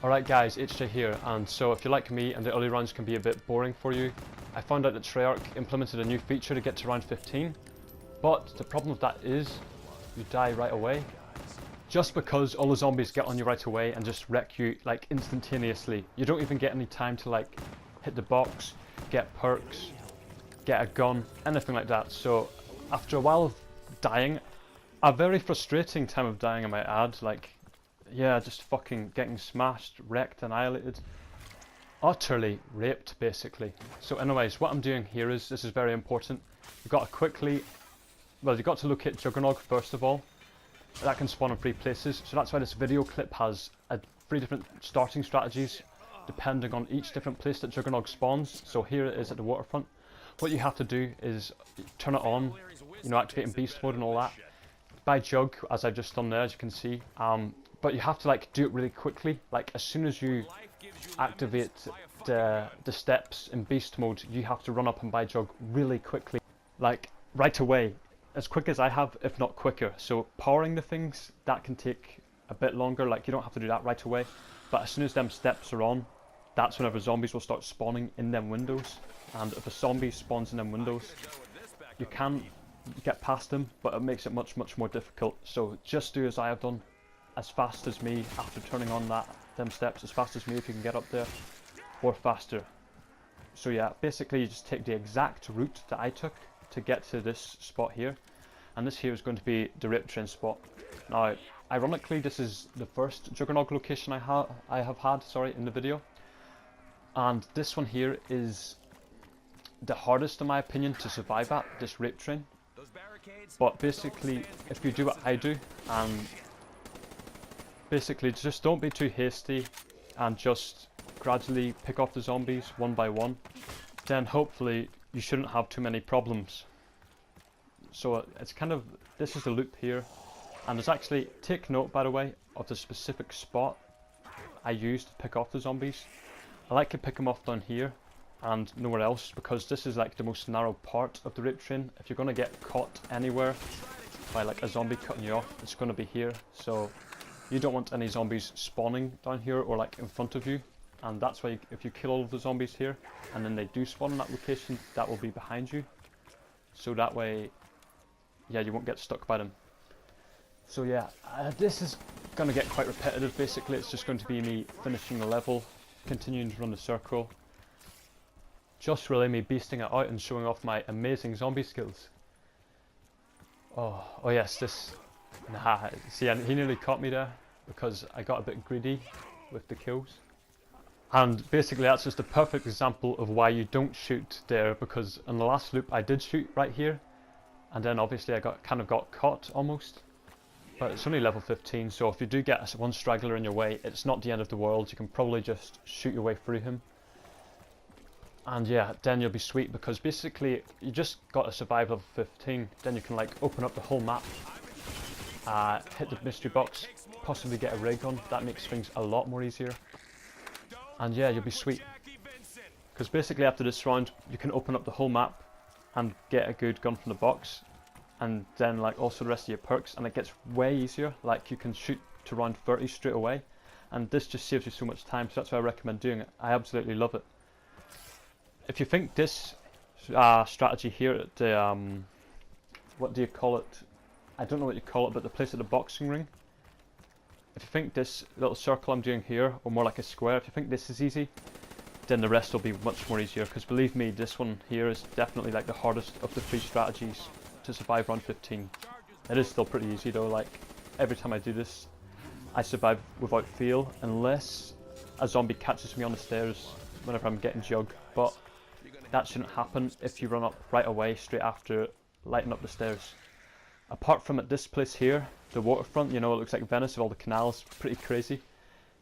Alright guys, HJ here, and so if you're like me and the early rounds can be a bit boring for you, I found out that Treyarch implemented a new feature to get to round 15, but the problem with that is, you die right away. Just because all the zombies get on you right away and just wreck you like instantaneously. You don't even get any time to like hit the box, get perks, get a gun, anything like that. So after a while of dying, a very frustrating time of dying I might add, like yeah, just fucking getting smashed, wrecked, annihilated, utterly raped basically. So anyways, what I'm doing here is, this is very important, you've got to quickly, well you've got to locate Juggernog first of all. That can spawn in 3 places, so that's why this video clip has 3 different starting strategies depending on each different place that Juggernog spawns. So here it is at the waterfront. What you have to do is turn it on, you know, activating beast mode and all that. Buy Jug, as I've just done there, as you can see. But you have to like do it really quickly. Like as soon as you activate the steps in beast mode, you have to run up and buy Jug really quickly, like right away. As quick as I have, if not quicker. So powering the things, that can take a bit longer, like you don't have to do that right away. But as soon as them steps are on, that's whenever zombies will start spawning in them windows. And if a zombie spawns in them windows, you can get past them, but it makes it much more difficult. So just do as I have done, as fast as me after turning on them steps, as fast as me if you can get up there, or faster. So yeah, basically you just take the exact route that I took to get to this spot here, and this here is going to be the rape train spot. Now ironically this is the first Juggernog location I have had in the video, and this one here is the hardest in my opinion to survive at, this rape train. But basically if you do what I do, and basically just don't be too hasty and just gradually pick off the zombies one by one, then hopefully you shouldn't have too many problems. So it's kind of, this is the loop here, and there's actually, take note by the way of the specific spot I used to pick off the zombies. I like to pick them off down here and nowhere else, because this is like the most narrow part of the rape train. If you're going to get caught anywhere by like a zombie cutting you off, it's going to be here. So you don't want any zombies spawning down here or like in front of you. And that's why if you kill all of the zombies here and then they do spawn in that location, that will be behind you. So that way, yeah, you won't get stuck by them. So yeah, this is going to get quite repetitive basically. It's just going to be me finishing the level, continuing to run the circle. Just really me beasting it out and showing off my amazing zombie skills. Oh yes, this, nah, see, he nearly caught me there because I got a bit greedy with the kills. And basically that's just a perfect example of why you don't shoot there, because in the last loop I did shoot right here, and then obviously I kind of got caught almost. But it's only level 15, so if you do get one straggler in your way, it's not the end of the world. You can probably just shoot your way through him. And yeah, then you'll be sweet, because basically you just got to survive level 15, then you can like open up the whole map, hit the mystery box, possibly get a ray gun. That makes things a lot more easier. And yeah, you'll be sweet, because basically after this round you can open up the whole map and get a good gun from the box, and then like also the rest of your perks, and it gets way easier. Like you can shoot to round 30 straight away, and this just saves you so much time. So that's why I recommend doing it. I absolutely love it. If you think this strategy here at the what do you call it, I don't know what you call it, but the place at the boxing ring, if you think this little circle I'm doing here, or more like a square, if you think this is easy, then the rest will be much more easier, because believe me, this one here is definitely like the hardest of the 3 strategies to survive round 15. It is still pretty easy though, like every time I do this I survive without fail, unless a zombie catches me on the stairs whenever I'm getting Jug, but that shouldn't happen if you run up right away straight after lighting up the stairs. Apart from at this place here, the waterfront, you know, it looks like Venice with all the canals, pretty crazy.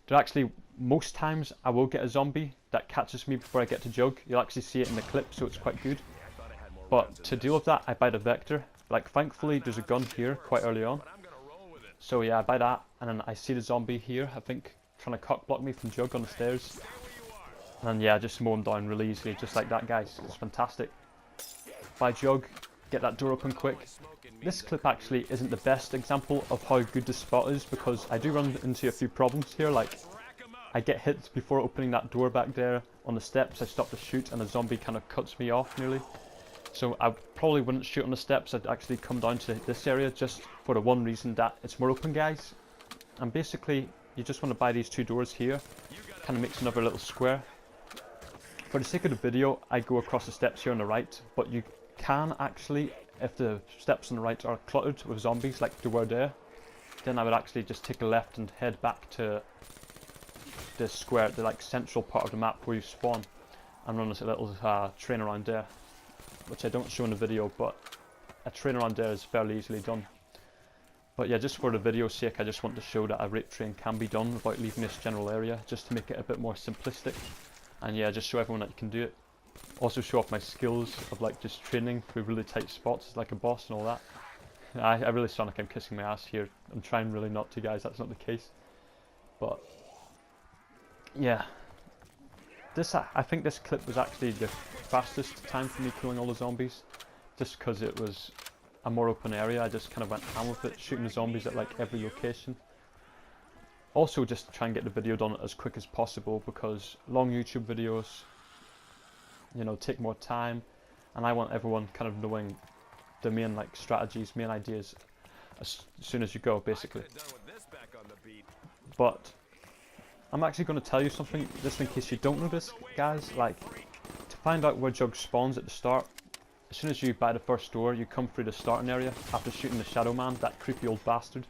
There actually, most times I will get a zombie that catches me before I get to Jug. You'll actually see it in the clip, so it's quite good. But to deal with that, I buy the Vector. Like thankfully there's a gun here quite early on. So yeah, I buy that, and then I see the zombie here, I think, trying to cock block me from Jug on the stairs. And yeah, just mow him down really easily, just like that guys. It's fantastic. Buy Jug, get that door open quick. This clip actually isn't the best example of how good this spot is, because I do run into a few problems here, like I get hit before opening that door back there on the steps. I stop to shoot and a zombie kind of cuts me off nearly. So I probably wouldn't shoot on the steps. I'd actually come down to this area just for the one reason that it's more open, guys. And basically you just want to buy these 2 doors here. Kind of makes another little square. For the sake of the video, I go across the steps here on the right, but you can actually, if the steps on the right are cluttered with zombies like they were there, then I would actually just take a left and head back to this square, the like central part of the map where you spawn, and run a little train around there, which I don't show in the video, but a train around there is fairly easily done. But yeah, just for the video's sake, I just want to show that a rape train can be done without leaving this general area, just to make it a bit more simplistic. And yeah, just show everyone that you can do it. Also show off my skills of like just training through really tight spots like a boss and all that. I really sound like I'm kissing my ass here. I'm trying really not to, guys, that's not the case. But yeah, I think this clip was actually the fastest time for me killing all the zombies, just because it was a more open area. I just kind of went ham with it, shooting the zombies at like every location. Also just to try and get the video done as quick as possible, because long YouTube videos, you know, take more time, and I want everyone kind of knowing the main like strategies, main ideas as soon as you go, basically. But I'm actually going to tell you something, just in case you don't know this, guys. Like, to find out where Jug spawns at the start, as soon as you buy the first door, you come through the starting area after shooting the Shadow Man, that creepy old bastard.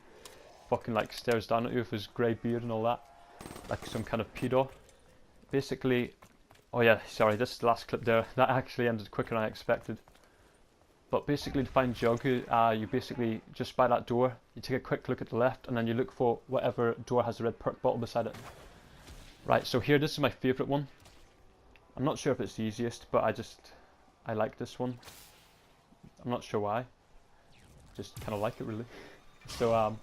Fucking like stares down at you with his grey beard and all that, like some kind of pedo. Basically, oh yeah, sorry, this last clip there, that actually ended quicker than I expected. But basically, to find Jug, you basically just buy that door, you take a quick look at the left, and then you look for whatever door has a red perk bottle beside it. Right, so here, this is my favourite one. I'm not sure if it's the easiest, but I like this one. I'm not sure why, just kind of like it really. So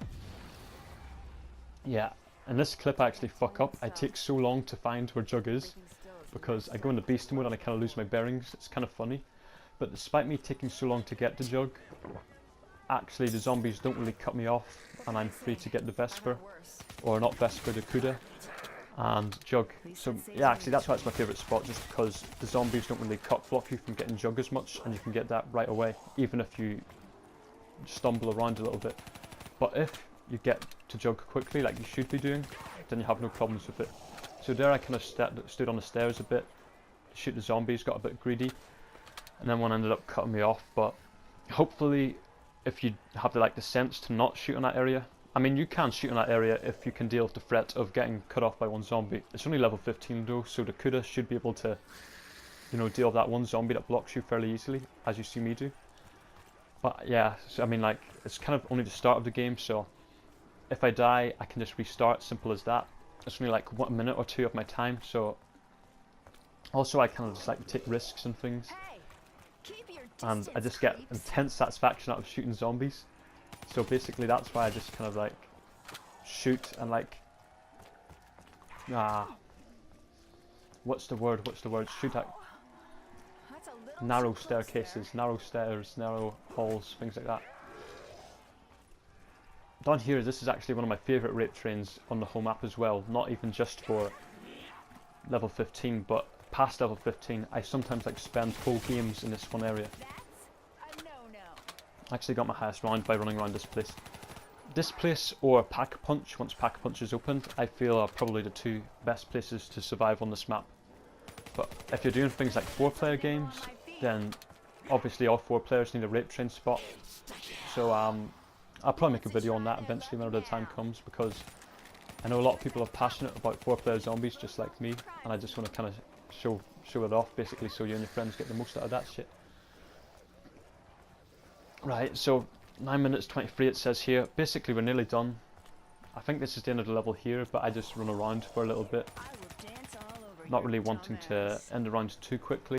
yeah, in this clip I actually fuck up. I take so long to find where Jug is, because I go into beast mode and I kind of lose my bearings. It's kind of funny. But despite me taking so long to get to Jug, actually the zombies don't really cut me off, and I'm free to get the Vesper, or not Vesper, the Kuda, and Jug. So yeah, actually that's why it's my favourite spot, just because the zombies don't really cut block you from getting Jug as much, and you can get that right away, even if you stumble around a little bit. But if you get to Jug quickly, like you should be doing, then you have no problems with it. So there I kind of stood on the stairs a bit, shoot the zombies, got a bit greedy, and then one ended up cutting me off. But hopefully, if you have the sense to not shoot in that area, I mean you can shoot in that area if you can deal with the threat of getting cut off by one zombie. It's only level 15 though, so the Kuda should be able to, you know, deal with that one zombie that blocks you fairly easily, as you see me do. But yeah, so I mean like, it's kind of only the start of the game, so if I die, I can just restart, simple as that. It's only like 1 minute or 2 of my time, so also I kind of just like to take risks and things, and I just get intense satisfaction out of shooting zombies. So basically that's why I just kind of like shoot and like, what's the word, shoot at narrow staircases, narrow stairs, narrow halls, things like that. Down here, this is actually one of my favourite rape trains on the whole map as well, not even just for level 15, but past level 15, I sometimes like spend whole games in this one area. I actually got my highest round by running around this place. This place or Pack-a-Punch, once Pack-a-Punch is opened, I feel are probably the 2 best places to survive on this map. But if you're doing things like 4-player games, then obviously all 4 players need a rape train spot. So I'll probably make a video on that eventually whenever the time comes, because I know a lot of people are passionate about 4-player zombies just like me, and I just want to kind of show it off basically, so you and your friends get the most out of that shit. Right, so 9 minutes 23 it says here. Basically we're nearly done. I think this is the end of the level here, but I just run around for a little bit, not really wanting to end the round too quickly.